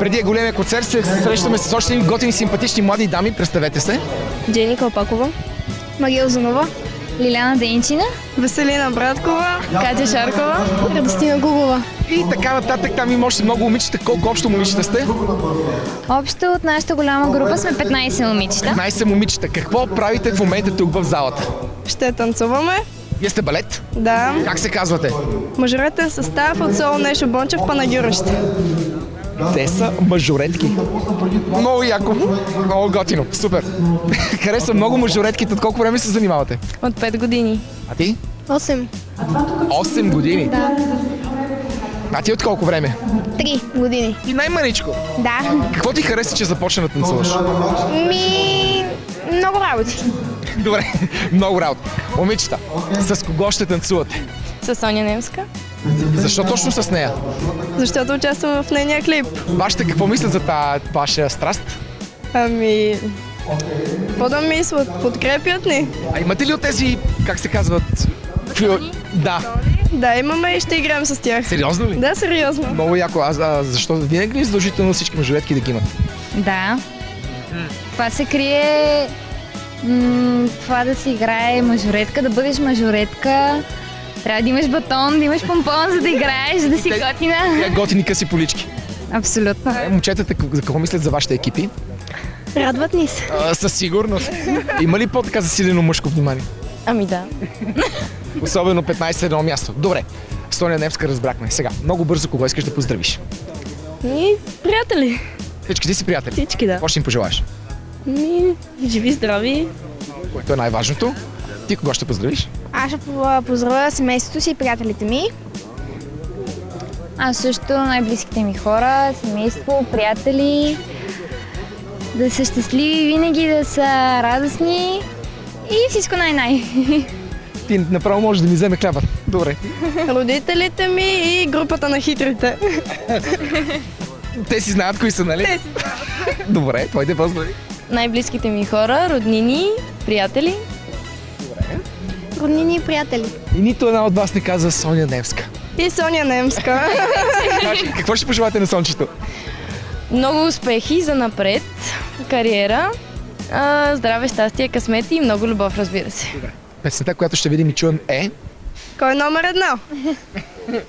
Преди големия концерт се срещаме с още готини, симпатични млади дами. Представете се. Джени Калпакова, Магия Озунова, Лиляна Денчина, Веселина Браткова, Катя Шаркова, Радостина Гугова. И така нататък, там има още много момичета. Колко общо момичета сте? общо от нашата голяма група сме 15 момичета. 15 момичета. Какво правите в момента тук в залата? ще танцуваме. Вие сте балет? Да, Как се казвате? мажоретен състав от село Нешо Бончев, Панагюрище. Те са мажоретки. Много яко. Много готино. Супер. Харесвам много мажоретките. От колко време се занимавате? От 5 години. А ти? 8. 8 години. Да. А ти от колко време? 3 години. И най-маничко. Да. Какво ти хареса, че започна да танцуваш? Много работи. Добре, много работа. Момичета, с кого ще танцувате? С Соня Немска, Защо точно с нея? защото участвам в нейния клип. Вашите какво мислят за тази ваша страст? Ами, какво да мислят? Подкрепят ни? А имате ли от тези, как се казват? Да. Да, имаме и ще играем с тях. Сериозно ли? Да, сериозно. Много яко. Защо винаги ли е задължително всички мажоретки да ги имат? Да. Това се крие това да си играе мажоретка, да бъдеш мажоретка. Трябва да имаш батон, да имаш помпон, за да играеш, за да си готина. Тя готини къси полички. Абсолютно. Момчетата, за какво мислят за вашите екипи? Радват ни се. Със сигурност. Има ли по-така засилено мъжко внимание? Ами да. Особено 15 едно място. Добре. Соня Немска разбрахме. Сега, много бързо кого искаш да поздравиш? И приятели. Всички ти си приятели. Всички, да. Какво ще им пожелаеш? Живи, здрави. Което е най-важното. Ти кого ще поздравиш? Аз ще поздравя семейството си и приятелите ми. Аз също най-близките ми хора, семейство, приятели. Да са щастливи винаги, да са радостни и всичко най-най. Ти направо можеш да ми вземе хляба. Добре. Родителите ми и групата на хитрите. Те си знаят кои са, нали? Те си Добре, твоите поздрави. Най-близките ми хора, роднини, приятели. Роднини и приятели. И нито една от вас не каза Соня Немска. И Соня Немска. Какво ще пожелате на Сончето? Много успехи за напред, кариера, здраве, щастие, късмет и много любов, разбира се. Песента, която ще видим и чуем е... Кой е номер 1?